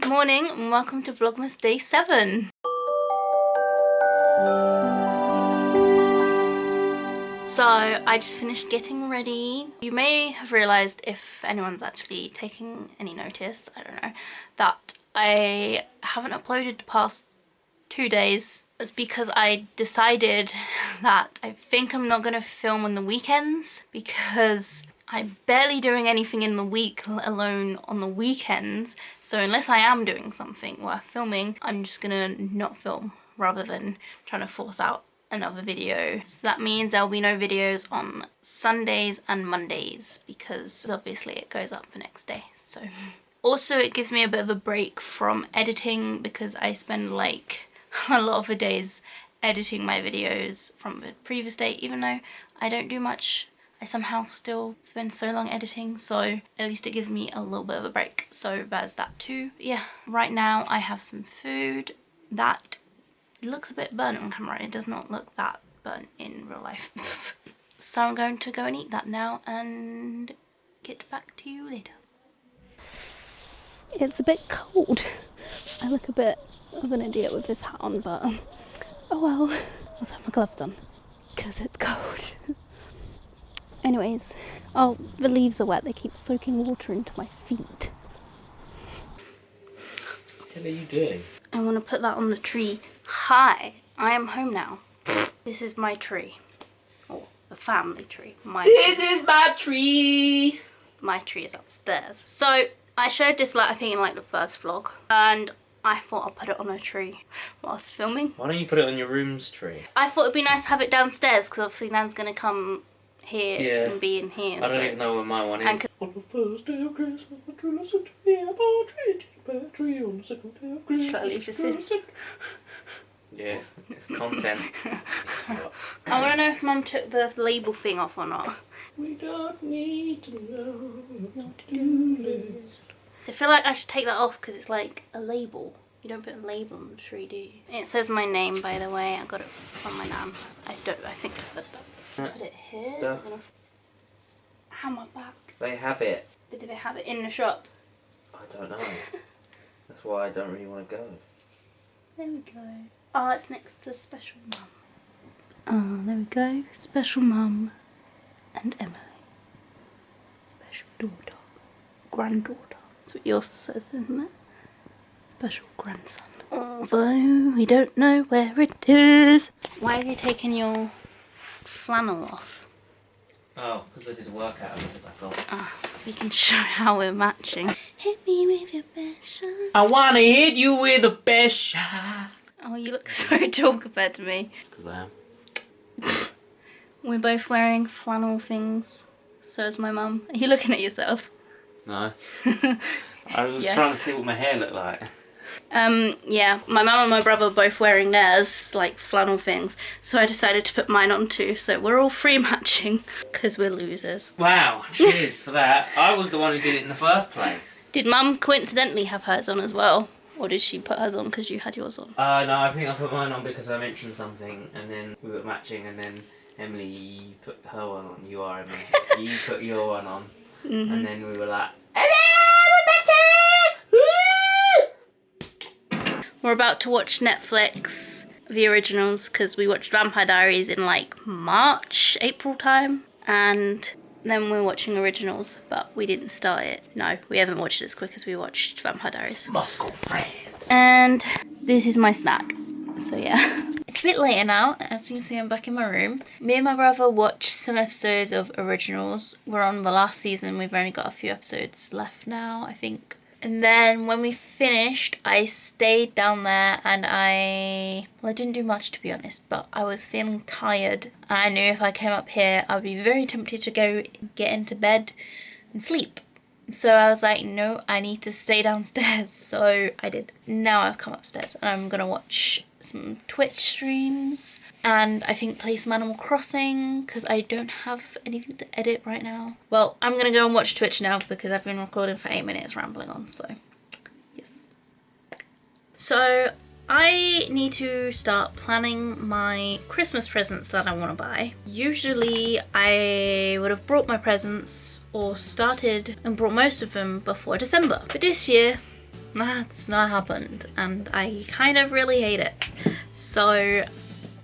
Good morning and welcome to Vlogmas Day 7. So I just finished getting ready. You may have realised, if anyone's actually taking any notice, I don't know, that I haven't uploaded the past 2 days. It's because I decided that I think I'm not going to film on the weekends because I'm barely doing anything in the week, let alone on the weekends. So unless I am doing something worth filming, I'm just gonna not film rather than trying to force out another video. So that means there'll be no videos on Sundays and Mondays because obviously it goes up the next day. So also it gives me a bit of a break from editing because I spend like a lot of the days editing my videos from the previous day, even though I don't do much. I somehow still spend so long editing, so at least it gives me a little bit of a break. So there's that too. But yeah, right now I have some food that looks a bit burnt on camera. It does not look that burnt in real life. So I'm going to go and eat that now and get back to you later. It's a bit cold. I look a bit of an idiot with this hat on, but oh well. I'll have my gloves on because it's cold. Anyways, oh, the leaves are wet. They keep soaking water into my feet. What are you doing? I want to put that on the tree. Hi, I am home now. This is my tree. Or the family tree. This is my tree! My tree is upstairs. So, I showed this, like, I think in like the first vlog. And I thought I'll put it on a tree whilst filming. Why don't you put it on your room's tree? I thought it'd be nice to have it downstairs because obviously Nan's going to come here and be in here. I don't even know where my one is. On the first day of Christmas, my true listen to me about a tree on the second day of Christmas. Shall I leave this in? Yeah, it's content. I want to know if Mum took the label thing off or not. We don't need to know what to do list. I feel like I should take that off because it's like a label. You don't put a label on the tree, do you? It says my name, by the way. I got it from my nan. I think I said that. Put it here. Stuff. Ow, my back. They have it. But do they have it in the shop? I don't know. That's why I don't really want to go. There we go. Oh, it's next to Special Mum. Oh, there we go. Special Mum and Emily. Special daughter. Granddaughter. That's what yours says, isn't it? Special grandson. Although we don't know where it is. Why have you taken your flannel off? Oh, because I did a workout and put it back on. Ah, we can show how we're matching. Hit me with your best shot. I want to hit you with the best shot. Oh, you look so tall compared to me. Because I am. We're both wearing flannel things. So is my mum. Are you looking at yourself? No. I was just trying to see what my hair looked like. Yeah, my mum and my brother are both wearing theirs, like flannel things, so I decided to put mine on too, so we're all free matching, because we're losers. Wow, cheers for that. I was the one who did it in the first place. Did Mum coincidentally have hers on as well, or did she put hers on because you had yours on? No, I think I put mine on because I mentioned something, and then we were matching, and then Emily put her one on. You are Emily. You put your one on, and then we were like, we're about to watch Netflix, the originals, because we watched Vampire Diaries in like March, April time. And then we're watching originals, but we didn't start it. No, we haven't watched it as quick as we watched Vampire Diaries. Moscow, France. And this is my snack. So yeah. It's a bit later now. As you can see, I'm back in my room. Me and my brother watched some episodes of originals. We're on the last season. We've only got a few episodes left now, I think. And then when we finished, I stayed down there and I didn't do much to be honest, but I was feeling tired. And I knew if I came up here, I'd be very tempted to go get into bed and sleep. So I was like, no, I need to stay downstairs. So I did. Now I've come upstairs and I'm gonna watch some Twitch streams and I think play some Animal Crossing because I don't have anything to edit right now. Well, I'm gonna go and watch Twitch now because I've been recording for 8 minutes rambling on, so yes. So I need to start planning my Christmas presents that I want to buy. Usually I would have brought my presents or started and brought most of them before December. But this year, that's not happened, and I kind of really hate it. So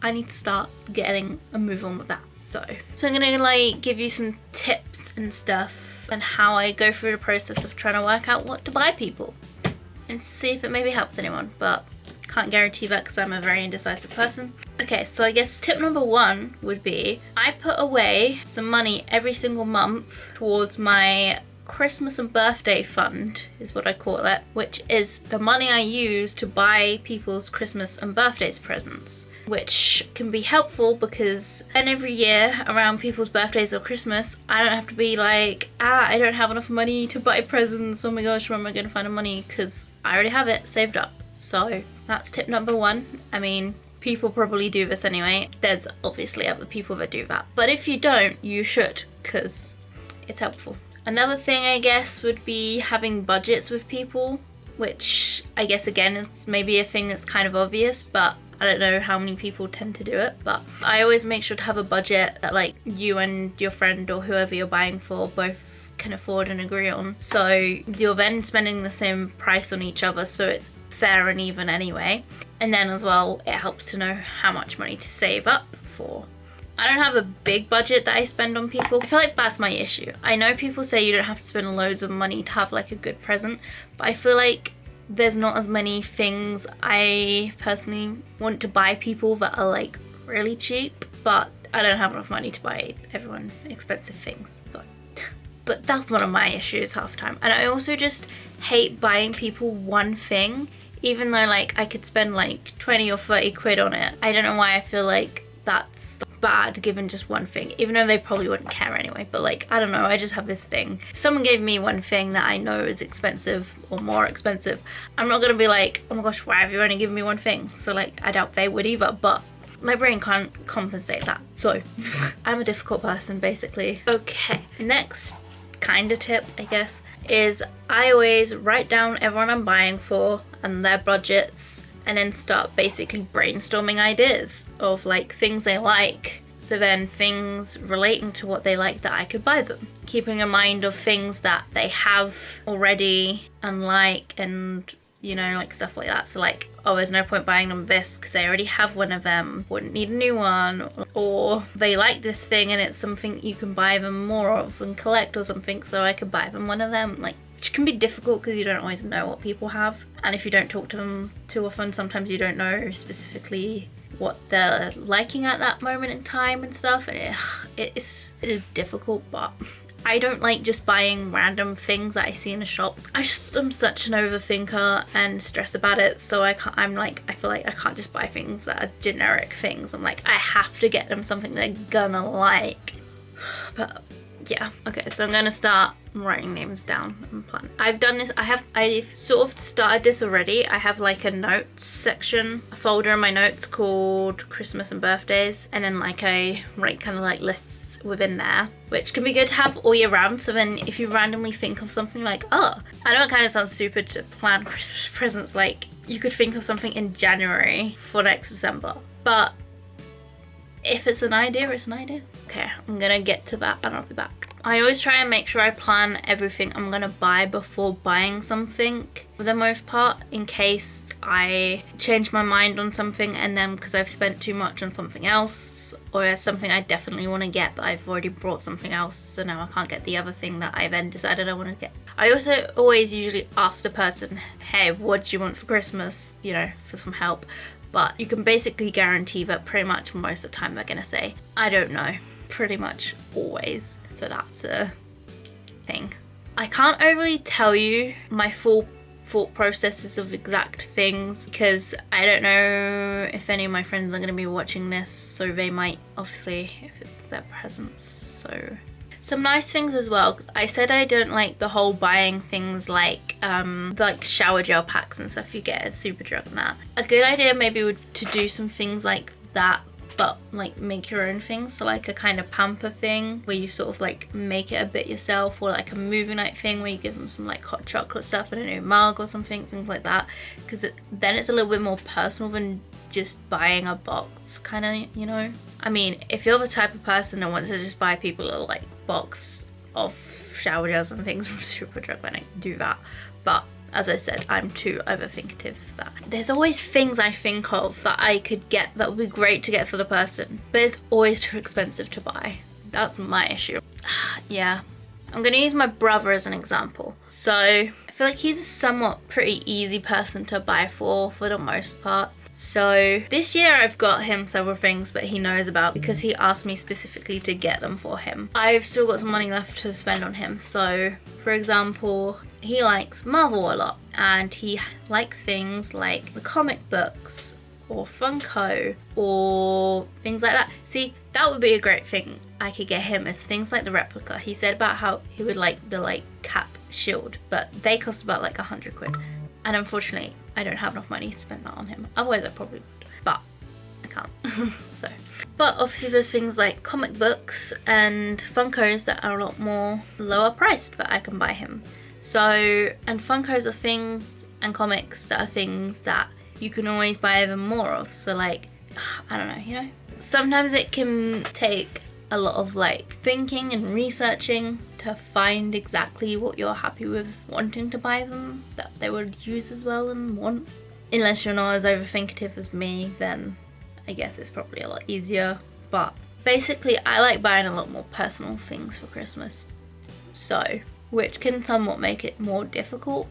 I need to start getting a move on with that. So I'm gonna like give you some tips and stuff and how I go through the process of trying to work out what to buy people and see if it maybe helps anyone, but can't guarantee that because I'm a very indecisive person. Okay, so I guess tip number one would be I put away some money every single month towards my Christmas and birthday fund, is what I call it, which is the money I use to buy people's Christmas and birthdays presents, which can be helpful because then every year around people's birthdays or Christmas, I don't have to be like, I don't have enough money to buy presents, oh my gosh, where am I going to find the money, because I already have it saved up. So that's tip number one. I mean, people probably do this anyway. There's obviously other people that do that, but if you don't, you should, because it's helpful. Another thing I guess would be having budgets with people, which I guess again is maybe a thing that's kind of obvious, but I don't know how many people tend to do it. But I always make sure to have a budget that like you and your friend or whoever you're buying for both can afford and agree on. So you're then spending the same price on each other, so it's fair and even anyway. And then as well, it helps to know how much money to save up for. I don't have a big budget that I spend on people. I feel like that's my issue. I know people say you don't have to spend loads of money to have like a good present, but I feel like there's not as many things I personally want to buy people that are like really cheap, but I don't have enough money to buy everyone expensive things, so. But that's one of my issues half the time. And I also just hate buying people one thing, even though like I could spend like 20 or 30 quid on it. I don't know why I feel like that's bad given just one thing, even though they probably wouldn't care anyway. But like, I don't know, I just have this thing. If someone gave me one thing that I know is expensive or more expensive, I'm not gonna be like, oh my gosh, why have you only given me one thing? So like, I doubt they would either, but my brain can't compensate that. So I'm a difficult person basically. Okay, next kind of tip I guess is I always write down everyone I'm buying for and their budgets, and then start basically brainstorming ideas of like things they like, so then things relating to what they like that I could buy them, keeping in mind of things that they have already and like, and you know, like stuff like that. So like, oh, there's no point buying them this because they already have one of them, wouldn't need a new one, or they like this thing and it's something you can buy them more of and collect or something, so I could buy them one of them, like, which can be difficult because you don't always know what people have, and if you don't talk to them too often, sometimes you don't know specifically what they're liking at that moment in time and stuff, and it is difficult. But I don't like just buying random things that I see in a shop. I'm such an overthinker and stress about it, so I feel like I can't just buy things that are generic things. I'm like, I have to get them something they're gonna like. But yeah, okay, so I'm gonna start writing names down and plan. I've done this, I've sort of started this already. I have like a notes section, a folder in my notes called Christmas and birthdays, and then like I write kind of like lists within there, which can be good to have all year round. So then if you randomly think of something like, oh, I know it kind of sounds stupid to plan Christmas presents, like you could think of something in January for next December, but if it's an idea, it's an idea. Okay, I'm gonna get to that and I'll be back. I always try and make sure I plan everything I'm gonna buy before buying something for the most part, in case I change my mind on something and then because I've spent too much on something else, or there's something I definitely want to get but I've already bought something else, so now I can't get the other thing that I then decided I want to get. I also always usually ask the person, hey, what do you want for Christmas, you know, for some help. But you can basically guarantee that pretty much most of the time they're gonna say, I don't know, pretty much always. So that's a thing. I can't overly tell you my full thought processes of exact things because I don't know if any of my friends are gonna be watching this, so they might, obviously, if it's their presents. So some nice things as well, because I said I don't like the whole buying things like shower gel packs and stuff you get at Superdrug and that. A good idea maybe would to do some things like that, but like make your own things. So like a kind of pamper thing where you sort of like make it a bit yourself, or like a movie night thing where you give them some like hot chocolate stuff and a new mug or something, things like that, because then it's a little bit more personal than just buying a box kind of, you know. I mean, if you're the type of person that wants to just buy people a like box of shower gels and things from Superdrug, then I do that. But as I said, I'm too overthinkative for that. There's always things I think of that I could get that would be great to get for the person, but it's always too expensive to buy. That's my issue. Yeah. I'm gonna use my brother as an example. So I feel like he's a somewhat pretty easy person to buy for the most part. So this year I've got him several things that he knows about because he asked me specifically to get them for him. I've still got some money left to spend on him. So for example, he likes Marvel a lot and he likes things like the comic books or Funko or things like that. See, that would be a great thing I could get him, is things like the replica. He said about how he would like the like cap shield, but they cost about like 100 quid. And unfortunately, I don't have enough money to spend that on him. Otherwise I probably would, but I can't. So, but obviously there's things like comic books and Funkos that are a lot more lower priced that I can buy him. So, and Funkos are things, and comics that are things that you can always buy even more of. So like, I don't know, you know? Sometimes it can take a lot of like thinking and researching to find exactly what you're happy with wanting to buy them, that they would use as well and want. Unless you're not as overthinkative as me, then I guess it's probably a lot easier. But basically I like buying a lot more personal things for Christmas. So, which can somewhat make it more difficult,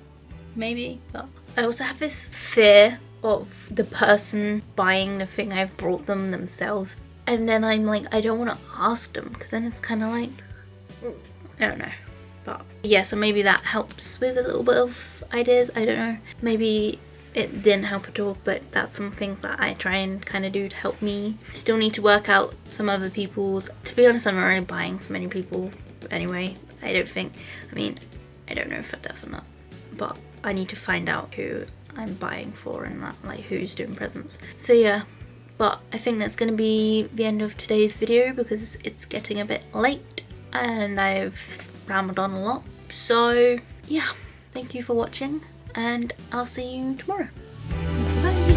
maybe, but I also have this fear of the person buying the thing I've brought them themselves, and then I'm like, I don't want to ask them because then it's kind of like, I don't know. But yeah, so maybe that helps with a little bit of ideas. I don't know, maybe it didn't help at all, but that's something that I try and kind of do to help me. I still need to work out some other people's. To be honest, I'm not really buying for many people anyway. I don't think, I mean, I don't know for definite, but I need to find out who I'm buying for and that, like who's doing presents. So yeah, but I think that's going to be the end of today's video because it's getting a bit late and I've rambled on a lot. So yeah, thank you for watching and I'll see you tomorrow. Bye.